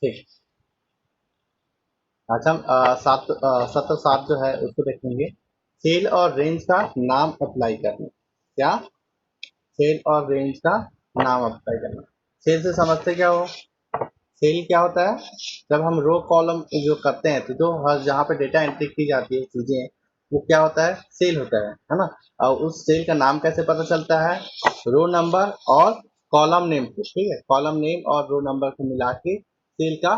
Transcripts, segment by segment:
ठीक। अच्छा, हम 7 जो है उसको देखेंगे। सेल और रेंज का नाम अप्लाई करना। क्या? सेल और रेंज का नाम अप्लाई करना। सेल से समझते क्या हो? सेल क्या होता है? जब हम रो कॉलम जो करते हैं तो जो हर जहाँ पे डेटा एंट्री की जाती है चीजें, वो क्या होता है? सेल होता है ना। और उस सेल का नाम कैसे पता चलता है? रो नंबर और कॉलम नेम से। ठीक है, कॉलम नेम और रो नंबर को मिला के सेल का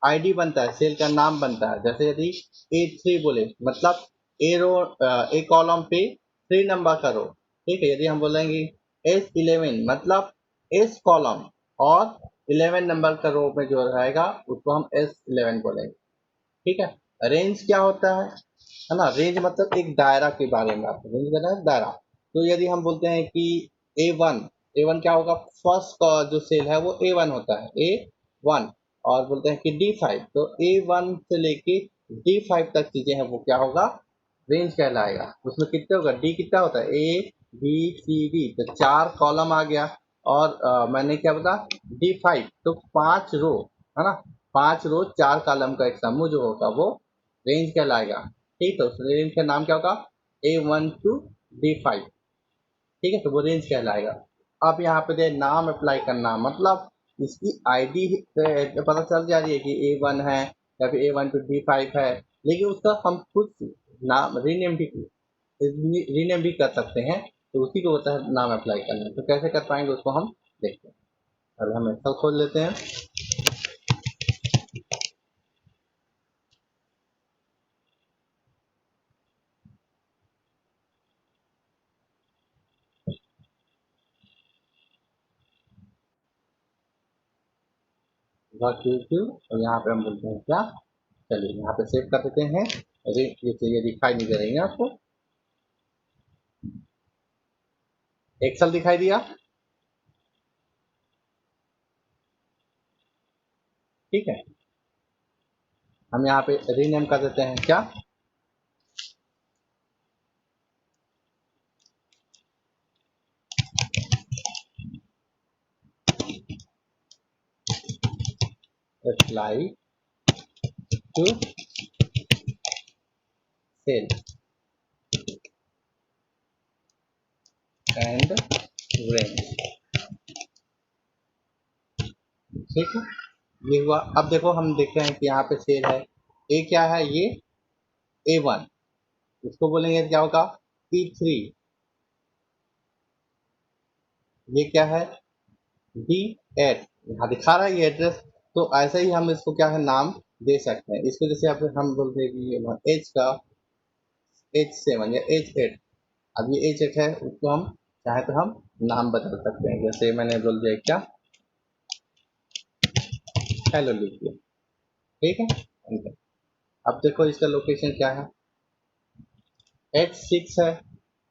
आईडी बनता है, सेल का नाम बनता है। जैसे यदि A3 बोले मतलब ए रो, ए कॉलम पे 3 नंबर का रो। ठीक है, यदि हम बोलेंगे S11 मतलब एस कॉलम और 11 नंबर का रो में जो रहेगा उसको हम S11 बोलेंगे। ठीक है। रेंज क्या होता है ना? रेंज मतलब एक दायरा के बारे में बात है। रेंज का दायरा। तो यदि हम बोलते हैं कि A1, A1 क्या होगा? फर्स्ट का जो सेल है वो A1 होता है, A1। और बोलते हैं कि D5, तो A1 से लेके D5 तक चीजें हैं वो क्या होगा? रेंज कहलाएगा। उसमें कितने होगा? डी कितना होता है? A B C D, तो 4 कॉलम आ गया। और मैंने क्या बता? D5 तो 5 रो, है ना। 5 रो 4 कॉलम का एक समूह जो होगा वो रेंज कहलाएगा। ठीक, तो उस रेंज का नाम क्या होगा? A1 to D5। ठीक है, तो वो रेंज कहलाएगा। अब यहाँ पे दे नाम अप्लाई करना मतलब इसकी आईडी पता चल जा रही है कि A1 है या फिर A1 to D5 है, लेकिन उसका हम खुद नाम रीनेम भी कर सकते हैं। तो उसी को होता है नाम अप्लाई करना। तो कैसे कर पाएंगे उसको हम देखते हैं। पहले हम एक्सेल खोल लेते हैं। और यहाँ पे हम बोलते हैं क्या? चलिए यहाँ पे सेव कर देते हैं। अरे ये दिखाई नहीं दे रही है आपको? एक्सेल दिखाई दिया? ठीक है, हम यहाँ पे रीनेम कर देते हैं क्या? Apply to cell and range. ठीक है, ये हुआ। अब देखो हम देख रहे हैं कि यहाँ पे सेल है। ए क्या है? ये A1। इसको बोलेंगे क्या होगा? P3। ये क्या है? D8। यहाँ दिखा रहा है ये एड्रेस। तो ऐसे ही हम इसको क्या है नाम दे सकते हैं इसको। जैसे आप हम बोलते हैं कि ये एच का H7 या H8। अब ये H8 है, उसको हम चाहे तो हम नाम बदल सकते हैं। जैसे मैंने बोल दिया क्या? हेलो लिख दिया। ठीक है, enter। अब देखो इसका लोकेशन क्या है? H6 है,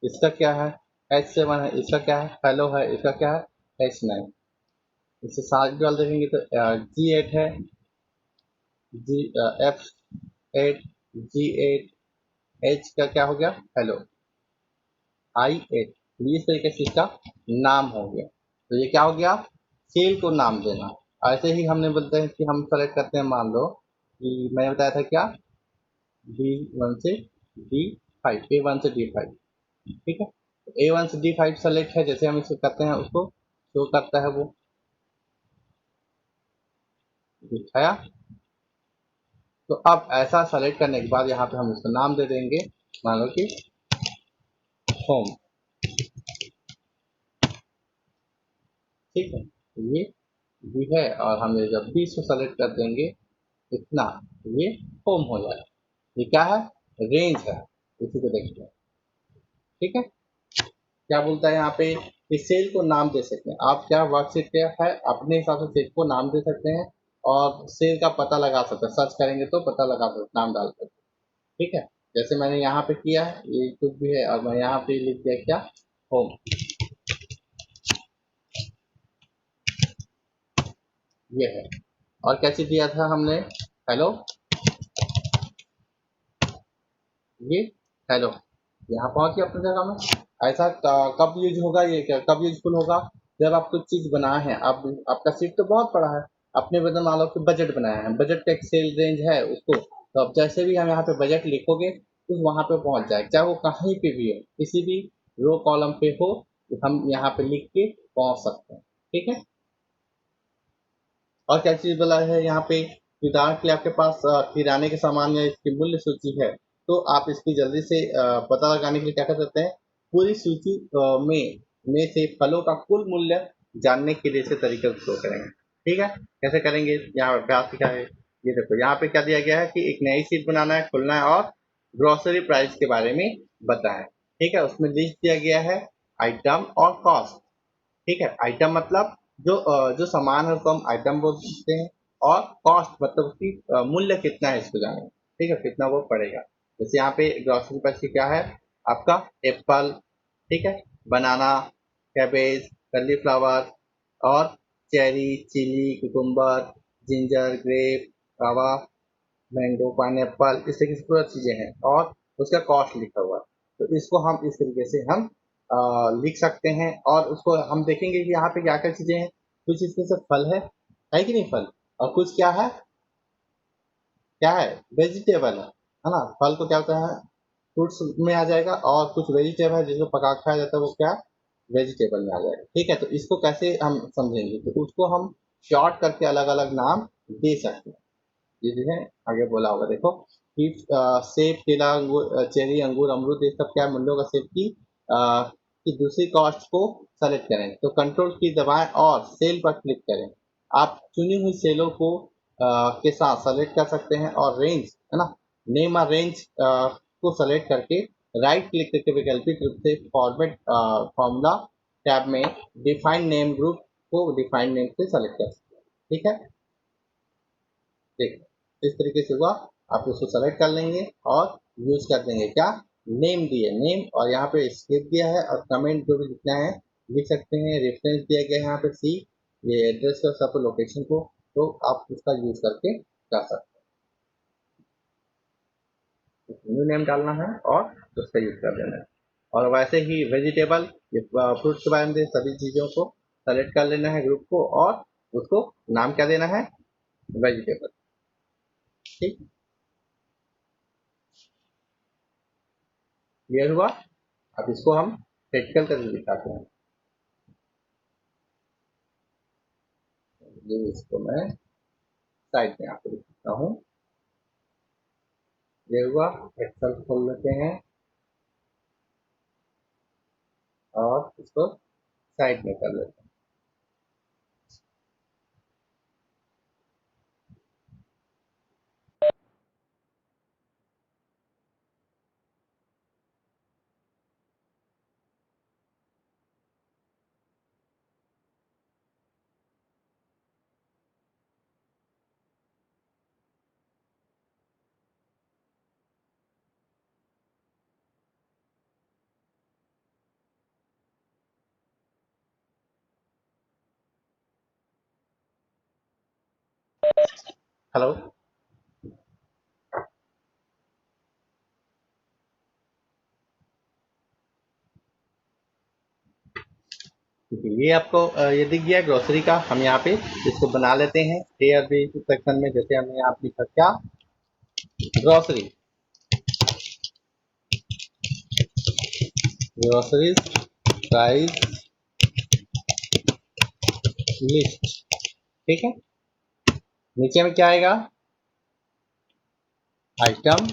इसका क्या है? H7 है, इसका क्या है? हेलो है, इसका क्या है? H9। इससे साथ डाल देंगे तो G8 है, F8, G8, H का क्या हो गया? Hello, I8। इस तरीके से इसका नाम हो गया। तो ये क्या हो गया? सेल को नाम देना। ऐसे ही हमने बोलते हैं कि हम सेलेक्ट करते हैं, मान लो कि मैंने बताया था क्या? D1 से D5, A1 से D5। ठीक है, A1 से D5 सेलेक्ट है। जैसे हम इसको करते हैं उसको शो करता है वो दिखाया। तो अब ऐसा सेलेक्ट करने के बाद यहाँ पे हम इसको नाम दे देंगे, मान लो कि होम। ठीक है, तो ये भी है। और हम ये जब भी इसको सेलेक्ट कर देंगे इतना, तो ये होम हो जाएगा। ये क्या है? रेंज है। इसी को देखते हैं। ठीक है, क्या बोलता है यहाँ पे कि सेल को नाम दे सकते हैं। आप क्या वर्कशीट क्या है अपने हिसाब से सेल को नाम दे सकते हैं और सेल का पता लगा सकते हैं। सर्च करेंगे तो पता लगा सकते हैं, नाम डाल सकते हैं। ठीक है, जैसे मैंने यहाँ पे किया है, ये कुछ भी है और मैं यहाँ पे लिख दिया क्या? होम। ये है। और क्या चीज दिया था हमने? हेलो, ये हेलो। यहाँ पहुंच गया अपनी जगह में। ऐसा कब यूज होगा? ये क्या कब यूजफुल होगा? जब आप कुछ चीज बनाए हैं। अब आपका सीट तो बहुत बड़ा है, अपने वेतन वालों के बजट बनाया है, बजट का एक सेल रेंज है उसको, तो अब जैसे भी हम यहाँ पे बजट लिखोगे तो वहाँ पे पहुँच जाएगा, चाहे वो कहीं पे भी हो, किसी भी रो कॉलम पे हो, तो हम यहाँ पे लिख के पहुँच सकते हैं। ठीक है, और क्या चीज़ बोला है यहाँ पे, उदाहरण के लिए आपके पास किराने के सामान या इसकी मूल्य सूची है, तो आप इसकी जल्दी से पता लगाने के लिए क्या कर सकते हैं, पूरी सूची में से फलों का कुल मूल्य जानने के लिए इसे तरीका उपयोग करेंगे। ठीक है, कैसे करेंगे, यहाँ अभ्यास लिखा है, ये देखो यहाँ पे क्या दिया गया है कि एक नई शीट बनाना है, खुलना है और ग्रोसरी प्राइस के बारे में बताएं। ठीक है, उसमें लिस्ट दिया गया है आइटम और कॉस्ट। ठीक है, आइटम मतलब जो सामान है उसको हम आइटम बोलते हैं, और कॉस्ट मतलब उसकी मूल्य कितना है इसको जानेंगे। ठीक है, कितना वो पड़ेगा। जैसे यहाँ पे ग्रोसरी पर क्या है, आपका एप्पल, ठीक है, बनाना, कैबेज, कलीफ्लावर और cherry, chilli, cucumber, ginger, grape, guava, mango, pineapple, इस तरीके से पूरा चीज़ें हैं और उसका कॉस्ट लिखा हुआ है। तो इसको हम इस तरीके से हम लिख सकते हैं, और उसको हम देखेंगे कि यहाँ पे क्या क्या चीज़ें हैं। कुछ इसमें से फल है कि नहीं फल, और कुछ क्या है वेजिटेबल है ना। फल को क्या होता है, फ्रूट्स में आ जाएगा, और कुछ वेजिटेबल है जिसको पका के खाया जाता है, वो क्या वेजिटेबल में आ जाएगा। ठीक है, तो इसको कैसे हम समझेंगे, तो उसको हम शॉर्ट करके अलग अलग नाम दे सकते हैं। ये जो है आगे बोला होगा, देखो कि सेब, केला, अंगूर, चेरी, अंगूर, अमरूद, ये सब क्या मूल्यों का सेब की दूसरी कॉस्ट को सेलेक्ट करें, तो कंट्रोल की दबाएं और सेल पर क्लिक करें। आप चुनी हुई सेलों को के साथ सेलेक्ट कर सकते हैं, और रेंज है ना, नेम और रेंज को सेलेक्ट करके राइट क्लिक करके वैकल्पिक रूप से फॉर्मेट फॉर्मूला टैब में डिफाइन नेम ग्रुप को डिफाइन नेम से सेलेक्ट कर सकते हैं। ठीक है, देखो इस तरीके से हुआ। आप इसको सेलेक्ट कर लेंगे और यूज कर देंगे, क्या नेम दिए नेम, और यहाँ पे स्क्रिप्ट दिया है, और कमेंट जो भी लिखना है लिख सकते हैं। रेफरेंस दिया गया है यहाँ पे सी, ये एड्रेस का सब लोकेशन को, तो आप उसका यूज करके कर सकते हैं। न्यू नेम डालना है और उसका यूज कर देना है। और वैसे ही वेजिटेबल, ये फ्रूट्स के बारे में सभी चीज़ों को सेलेक्ट कर लेना है ग्रुप को, और उसको नाम क्या देना है, वेजिटेबल। ठीक, क्लियर हुआ। अब इसको हम प्रैक्टिकल करके दिखाते हैं। ये इसको मैं साइड में आपको दिखाता हूँ। ये हुआ, एक्सेल खोल लेते हैं और इसको साइड में कर लेते हैं। हेलो, ये आपको ये दिख गया ग्रोसरी का। हम यहाँ पे इसको बना लेते हैं ए और बी सेक्शन में। जैसे हमने यहाँ पे लिखा क्या, ग्रोसरी, ग्रोसरीज प्राइस लिस्ट। ठीक है, नीचे में क्या आएगा, आइटम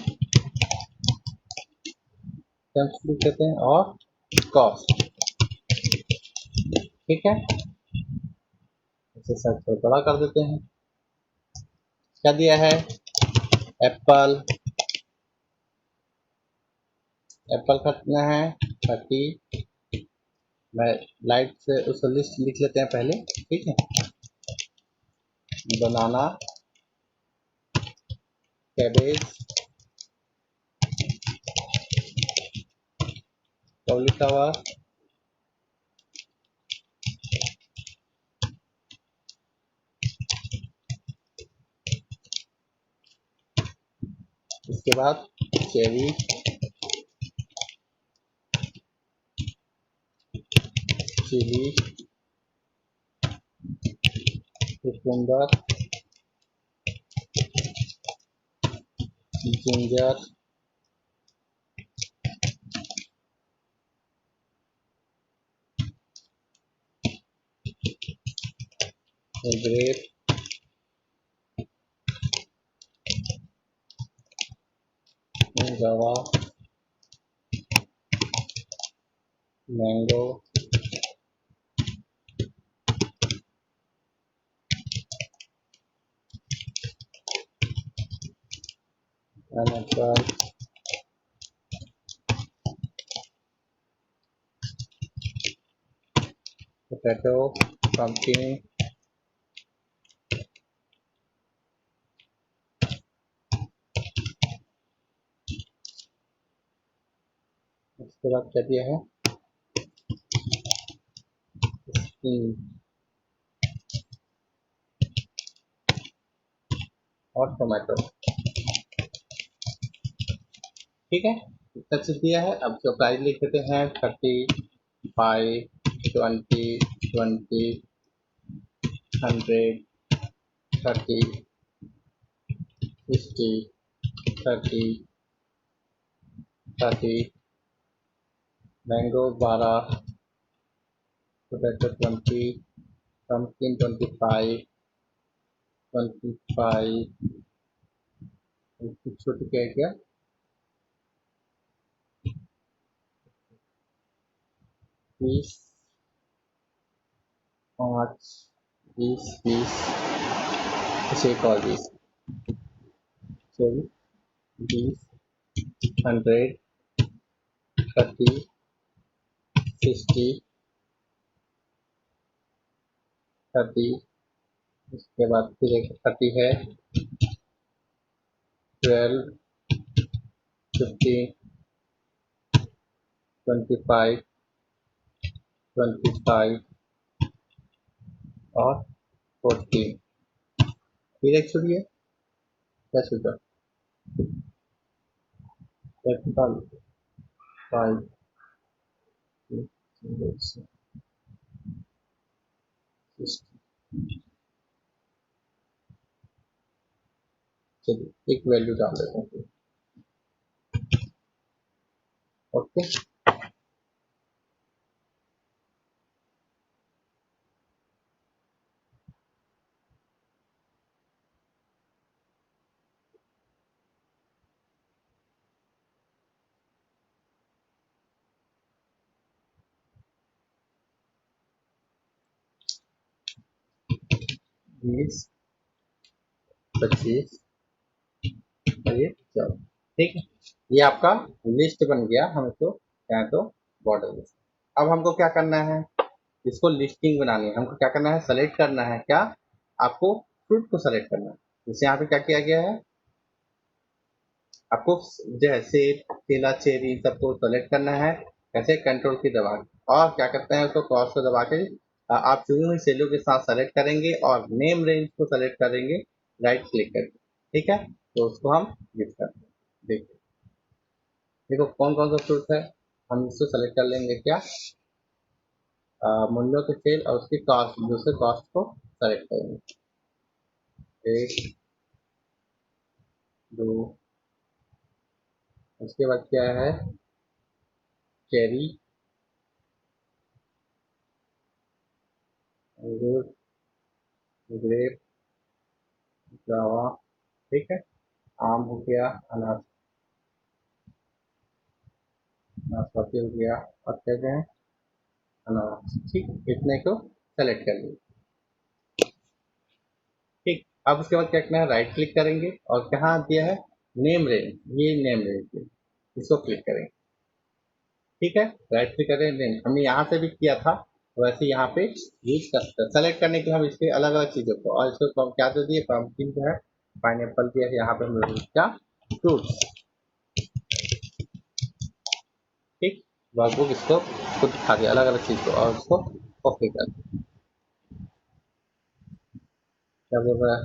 लिख देते हैं और कॉस्ट। ठीक है, इसे साइज को बड़ा कर देते हैं। क्या दिया है, एप्पल, एप्पल खरीदना है 30। मैं लाइट से उसको लिस्ट लिख लेते हैं पहले। ठीक है, बनाना, कैबेज, कॉलीफ्लावर, उसके बाद cherry, chilli, cucumber, ginger, grape, guava, mango, pineapple, potato, pumpkin, उसके बाद क्या दिया है, और टोमेटो। ठीक है, इतना चीज दिया है। अब जो प्राइस लिख देते हैं 35, 20, 20, 100, 30, 60, 30, 30, मैंगो 12, पोटैटो 20, pumpkin 25, 25, छोटी क्या है क्या, 20, 5, 20, 20, इसे एक और 20, सॉरी 20, 100, 30, 60, 30, उसके बाद फिर एक 30 है, 12, 15, 25, 25 और 14। फिर एक छुड़िए, क्या छूटा, 35, 5, चलिए एक वैल्यू डाल देते हैं। ओके, बीस, 25 और ये 14। ठीक है, ये आपका लिस्ट बन गया। हम इसको चाहे तो बॉर्डर लिस्ट। अब हमको क्या करना है, इसको लिस्टिंग बनानी है। हमको क्या करना है, सेलेक्ट करना है। क्या, आपको फ्रूट को सेलेक्ट करना है। जैसे यहाँ पे क्या किया गया है, आपको जो है सेब, केला, चेरी सबको सेलेक्ट करना है। कैसे, कंट्रोल की दबा के, और क्या करते हैं, उसको क्रॉस को दबा के आप चुनी हुई सेलों के साथ सेलेक्ट करेंगे और नेम रेंज को सेलेक्ट करेंगे राइट क्लिक करके। ठीक है, तो उसको हम यूज करते हैं। देखिए, देखो कौन कौन सा फ्रूट है, हम इसको सेलेक्ट कर लेंगे। क्या, मूल्यों के सेल और उसकी कॉस्ट, दूसरे कॉस्ट को सेलेक्ट करेंगे। एक, दो, उसके बाद क्या है, चेरी, अंगूर, ग्रेप, गावा, ठीक है, आम हो गया, नाशपाती हो गया, और क्या गए, अनानास। ठीक, इतने को सेलेक्ट कर लीजिए। ठीक, अब उसके बाद क्या करना है, राइट क्लिक करेंगे और कहाँ दिया है, नेम रेंज, ये नेम रेंज, इसको क्लिक करेंगे। ठीक है, राइट क्लिक करें, नेम हमने यहाँ से भी किया था, वैसे यहाँ पे यूज कर सकते हैं। सेलेक्ट करने के लिए हम इसके अलग अलग चीजों को, और इसको क्या दे दिए, पम्पकिन जो है, पाइनएप्पल दिया है, यहाँ पे हम क्या, फ्रूट्स। ठीक, वर्कबुक इसको खुद दिखा दिया अलग अलग चीज को, और उसको ओके कर दिया। क्या बोल रहा है,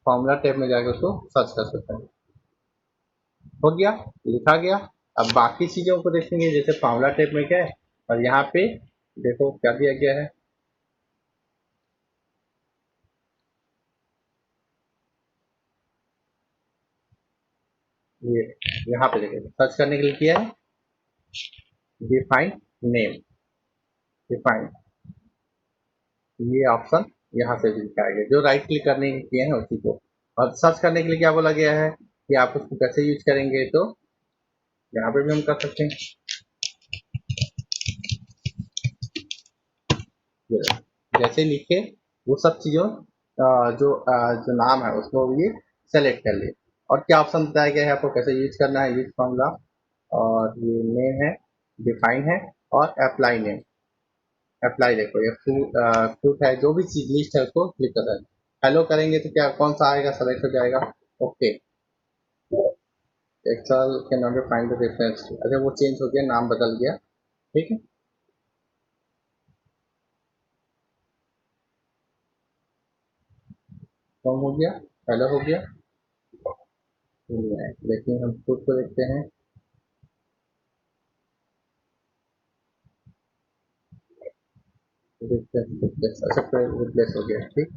फॉर्मूला टैब में जाकर उसको सर्च कर सकते हैं। हो गया, लिखा गया। अब बाकी चीजों को देखेंगे, जैसे फॉर्मूला टैब में क्या है, और यहाँ पे देखो क्या दिया गया है, ये यहाँ पे देखो सर्च करने के लिए किया है डिफाइन नेम, डिफाइन, ये ऑप्शन यहाँ से भी दिखाया गया जो राइट क्लिक करने के किए हैं उसी को। और सर्च करने के लिए क्या बोला गया है कि आप उसको कैसे यूज करेंगे, तो यहाँ पे भी हम कर सकते हैं, जैसे लिखे वो सब चीज़ों जो नाम है उसको ये सेलेक्ट कर लिए। और क्या ऑप्शन बताया गया है आपको कैसे यूज करना है, यूज फॉर्मूला, और ये नेम है, डिफाइन है, और अप्लाई नेम। अप्लाई देखो ये फ्रूट है, जो भी चीज लिस्ट है उसको क्लिक कर दें। हेलो करेंगे तो क्या कौन सा आएगा, सेलेक्ट हो जाएगा। ओके, एक्सेल के नॉट फाइंड द डिफरेंस, अच्छा वो चेंज हो गया, नाम बदल गया, ठीक है। कम हो गया, हेलो हो गया, लेकिन हम फ्रूट को देखते हैं, रिप्लेस रिप्लेस, अच्छा रिप्लेस हो गया, ठीक।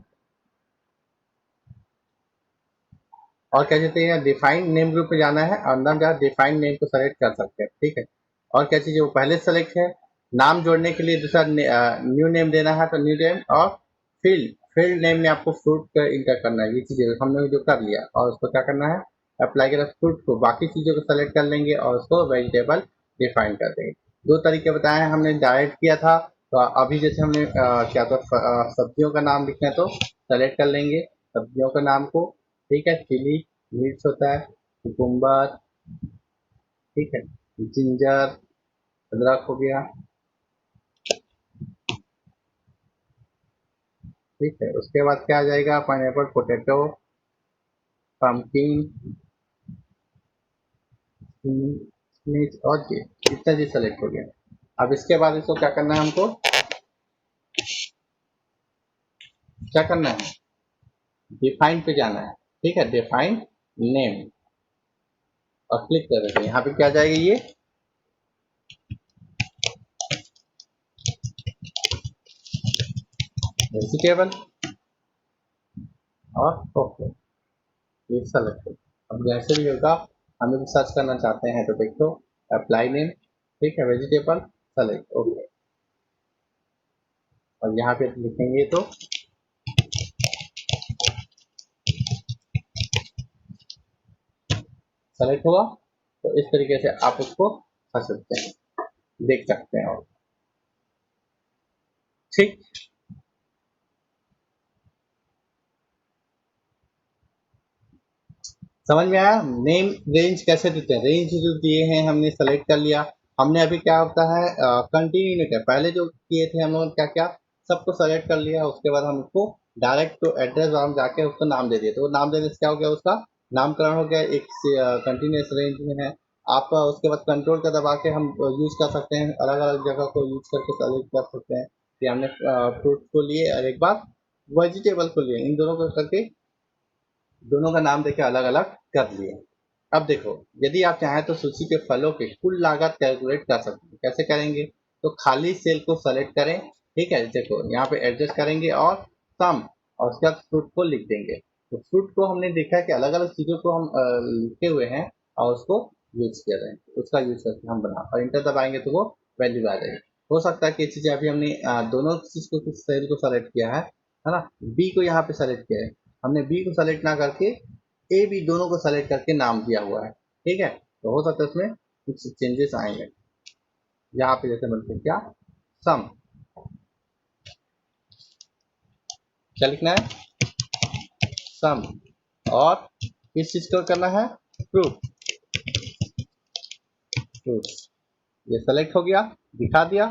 और क्या कहते हैं डिफाइन नेम ग्रुप पे जाना है, और अंदर जहाँ डिफाइन नेम को सेलेक्ट कर सकते हैं, ठीक है। और क्या चीज़ वो पहले सेलेक्ट है, नाम जोड़ने के लिए दूसरा न्यू नेम देना है तो न्यू नेम, और फील्ड फील्ड नेम में आपको फ्रूट का इंटर करना है, ये चीज़ें हमने जो कर लिया, और उसको क्या करना है अप्लाई करें फ्रूट को, बाकी चीज़ों को सेलेक्ट कर लेंगे और उसको वेजिटेबल डिफाइन कर देंगे। दो तरीके बताए हैं हमने, डायरेक्ट किया था, तो अभी जैसे हमने क्या तो सब्जियों का नाम लिखना है तो सेलेक्ट कर लेंगे सब्जियों का नाम को, ठीक है। चिली मिर्च होता है, कुकुम्बर, ठीक है, जिंजर अदरक हो गया, ठीक है। उसके बाद क्या आ जाएगा, पाइनएप्पल, पोटैटो, पम्पकिन, मिर्च, और ये इतना चीज सेलेक्ट हो गया। अब इसके बाद इसको क्या करना है हमको, क्या करना है डिफाइन पे जाना है, ठीक है, डिफाइन नेम, और क्लिक कर देते हैं। यहाँ पे क्या आ जाएगा ये वेजिटेबल, और ओके, ये सेलेक्ट हो। अब जैसे भी होगा, हमें भी सर्च करना चाहते हैं तो देखो अप्लाई नेम, ठीक है, वेजिटेबल, सेलेक्ट, ओके। और यहाँ पे लिखेंगे तो सेलेक्ट हुआ, तो इस तरीके से आप उसको कर सकते हैं, देख सकते हैं, और ठीक। समझ में आया, नेम रेंज कैसे देते हैं, रेंज जो दिए हैं हमने सेलेक्ट कर लिया। हमने अभी क्या होता है कंटिन्यू नहीं किया, पहले जो किए थे हम लोग क्या क्या सबको सेलेक्ट कर लिया, उसके बाद हम उसको डायरेक्ट तो एड्रेस बार हम जाके उसको नाम दे दिए, तो वो नाम देने से क्या हो गया, उसका नामकरण हो गया, एक कंटिन्यूस रेंज में है। आप उसके बाद कंट्रोल का दबा के हम यूज कर सकते हैं, अलग अलग जगह को यूज करके सेलेक्ट कर सकते हैं कि हमने फ्रूट को लिए और एक बार वेजिटेबल को लिए, इन दोनों को करके दोनों का नाम देके अलग अलग कर लिए। अब देखो, यदि आप चाहें तो सूची के फलों की कुल लागत कैलकुलेट कर सकते हैं, कैसे करेंगे, तो खाली सेल को सेलेक्ट करें, ठीक है, देखो यहाँ पे एडजस्ट करेंगे और सम, और उसके बाद फ्रूट को लिख देंगे। तो फ्रूट को हमने देखा है कि अलग अलग चीजों को हम लिखे हुए हैं और उसको यूज किया जाए, उसका यूज करके हम बना, और इंटर दबाएंगे तो वो वैल्यू आ जाएगी। हो सकता है कि ये चीजें अभी हमने दोनों चीज को सेल को सेलेक्ट किया है ना, बी को यहाँ पे सेलेक्ट किया है, हमने बी को सेलेक्ट ना करके ए बी दोनों को सेलेक्ट करके नाम दिया हुआ है, ठीक है। तो हो सकता है उसमें कुछ चेंजेस आएंगे, यहाँ पे जैसे बोलते हैं क्या सम, क्या लिखना है सम, और किस चीज को करना है फ्रूट, फ्रूट, ये सेलेक्ट हो गया, दिखा दिया,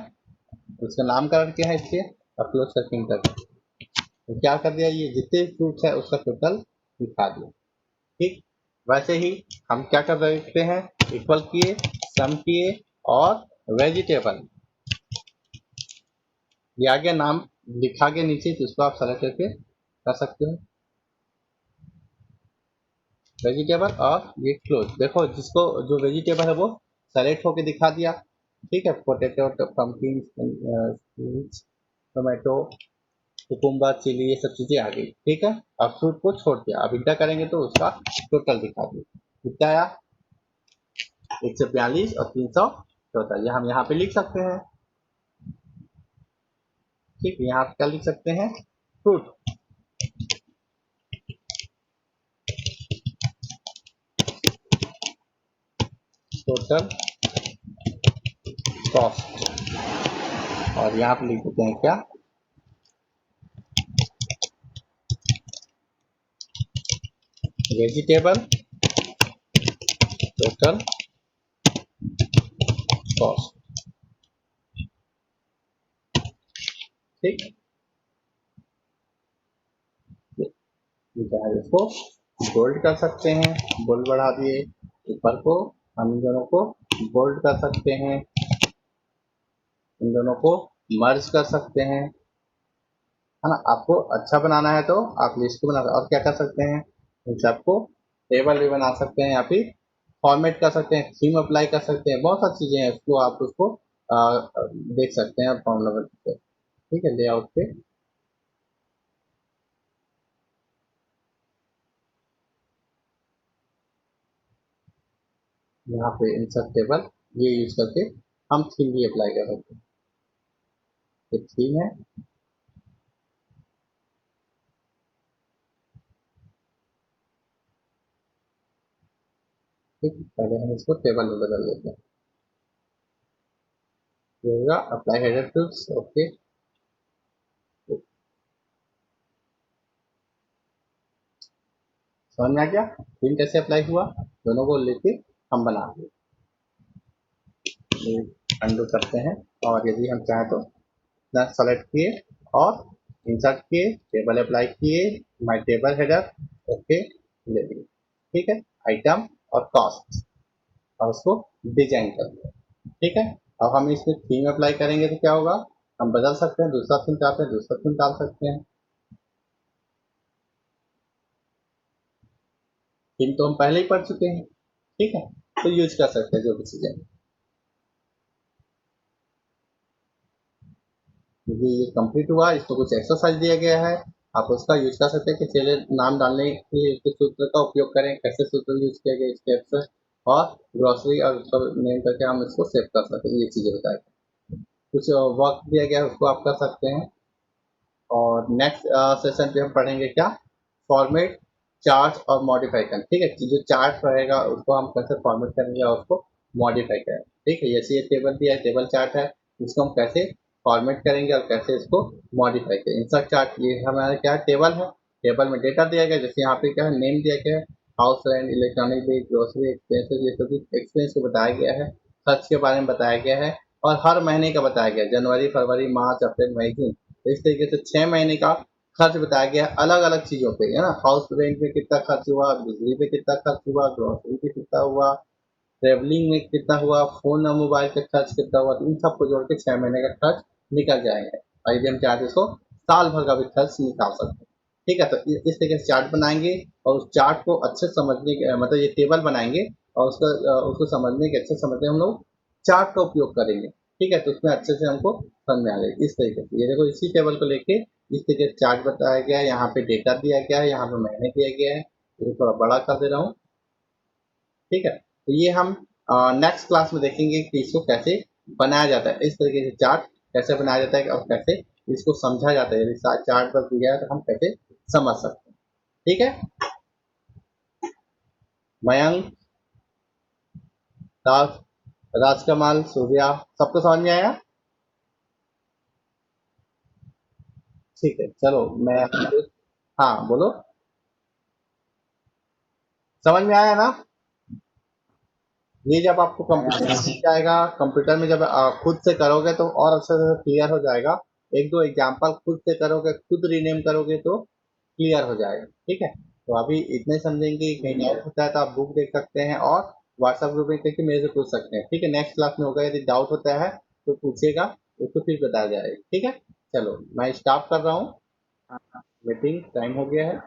उसका नामकरण क्या है इसके, और क्लोज करके इंटर, तो क्या कर दिया, ये जितने फ्रूट्स है उसका टोटल दिखा दिया, ठीक। वैसे ही हम क्या कर सकते हैं, इक्वल किए, सम किए, और वेजिटेबल, ये आ गया नाम लिखा के नीचे, तो उसको आप सेलेक्ट करके कर सकते हो वेजिटेबल, और ये क्लोज, देखो जिसको जो वेजिटेबल है वो सेलेक्ट होके दिखा दिया, ठीक है, potato, pumpkin, tomato, cucumber, chilli, ये सब चीजें आ गई। ठीक है, अब फ्रूट को छोड़ दिया, अब इंटर करेंगे तो उसका टोटल दिखा दिए कितना आया, 142 और 314, ये हम यहाँ पे लिख सकते हैं। ठीक है, यहाँ पे क्या लिख सकते हैं, फ्रूट टोटल कॉस्ट, और यहाँ पे लिख देते हैं क्या, वेजिटेबल टोटल कॉस्ट। ठीक, ये चाहे इसको बोल्ड कर सकते हैं, बोल्ड बढ़ा दिए, ऊपर को हम इन दोनों को बोल्ड कर सकते हैं, इन दोनों को मर्ज कर सकते हैं, है ना। आपको अच्छा बनाना है तो आप लिस्ट बना सकते हैं, और क्या कर सकते हैं, इन सबको टेबल भी बना सकते हैं, या फिर फॉर्मेट कर सकते हैं, थीम अप्लाई कर सकते हैं, बहुत सारी चीजें हैं, उसको आप उसको देख सकते हैं फॉर्मूला पे। ठीक है, लेआउट पे यहाँ पे इंसर्ट टेबल, ये यूज करके हम थीम भी अप्लाई कर सकते हैं। ये थीम है, ठीक, पहले हम इसको टेबल में बदल देते हैं, ये होगा अप्लाई हेडर टूल्स। ओके, समझ में आ गया थीम कैसे अप्लाई हुआ, दोनों को लेके हम बना दें। अंडू करते हैं, और यदि हम चाहें तो सेलेक्ट किए और इंसर्ट किए, टेबल अप्लाई किए, माय टेबल हेडर, ओके, ले लिए। ठीक है, आइटम और कॉस्ट, और उसको डिजाइन कर दिया। ठीक है, अब हम इसमें थीम अप्लाई करेंगे तो क्या होगा, हम बदल सकते हैं, दूसरा थीम चाहते हैं दूसरा थीम डाल सकते हैं। थीम तो हम पहले ही पढ़ चुके हैं, ठीक है, तो यूज कर सकते हैं जो भी चीजें। क्योंकि ये कंप्लीट हुआ, इसको कुछ एक्सरसाइज दिया गया है, आप उसका यूज कर सकते हैं कि चलिए नाम डालने के लिए इसके सूत्र का उपयोग करें, कैसे सूत्र यूज किया गया स्टेप्स, और ग्रोसरी और उसका नेम करके हम इसको सेव कर सकते हैं, ये चीजें बताए। कुछ वर्क दिया गया है उसको आप कर सकते हैं। और नेक्स्ट सेशन पे हम पढ़ेंगे क्या, फॉर्मेट, चार्ट और मॉडिफाई करना। ठीक है, जो चार्ट रहेगा उसको हम कैसे फॉर्मेट करेंगे और उसको मॉडिफाई करेंगे। ठीक है, जैसे ये टेबल दिया है, टेबल चार्ट है, इसको हम कैसे फॉर्मेट करेंगे और कैसे इसको मॉडिफाई करेंगे। इंसर्ट चार्ट, ये हमारा क्या है, टेबल है, टेबल में डेटा दिया गया, जैसे यहाँ पे क्या है, नेम दिया गया है, house rent, electronic bill, grocery expenses, ये सभी एक्सपेंस को बताया गया है, खर्च के बारे में बताया गया है, और हर महीने का बताया गया है, जनवरी, फरवरी, मार्च, अप्रैल, मई, जून, इस तरीके से 6 महीने का खर्च बताया गया है अलग अलग चीजों पे, है ना। हाउस रेंट में कितना खर्च हुआ, बिजली पे कितना खर्च हुआ, ग्रोसरी पे कितना हुआ, ट्रेवलिंग में कितना हुआ, फोन और मोबाइल का खर्च कितना हुआ, तो इन सबको जोड़ के 6 महीने का खर्च निकल जाएंगे, और यदि हम चाहते इसको साल भर का भी खर्च निकाल सकते हैं। ठीक है, तो इस तरीके से चार्ट बनाएंगे, और उस चार्ट को अच्छे समझने के मतलब ये टेबल बनाएंगे, और उसको समझने के अच्छे समझने हम लोग चार्ट का उपयोग करेंगे। ठीक है, तो उसमें अच्छे से हमको समझ में आ जाएगी। इस तरीके से ये देखो, इसी टेबल को लेके इस तरीके से चार्ट बताया गया है, यहाँ पे डेटा दिया गया है, यहाँ पे महीने दिया गया है, इसे थोड़ा बड़ा कर दे रहा हूँ। ठीक है, तो ये हम नेक्स्ट क्लास में देखेंगे कि इसको कैसे बनाया जाता है, इस तरीके से चार्ट कैसे बनाया जाता है, और कैसे इसको समझा जाता है, यदि चार्ट पर दिया है तो हम कैसे समझ सकते हैं। ठीक है, मयंक, राज, राजकमल, सूर्या, सबको समझ में आया। ठीक है, चलो मैं, हाँ बोलो, समझ में आया ना। ये जब आपको कंप्यूटर में सीख जाएगा, कंप्यूटर में जब खुद से करोगे तो और अच्छे से क्लियर हो जाएगा, एक दो एग्जांपल खुद से करोगे, खुद रीनेम करोगे तो क्लियर हो जाएगा। ठीक है, तो अभी इतने समझेंगे, कहीं डाउट होता है तो आप बुक देख सकते हैं, और व्हाट्सएप ग्रुप में करके मेरे से पूछ सकते हैं। ठीक है, नेक्स्ट क्लास में होगा, यदि डाउट होता है तो पूछेगा, उसको फिर बताया जाएगा। ठीक है, चलो मैं स्टॉप कर रहा हूँ, मीटिंग टाइम हो गया है।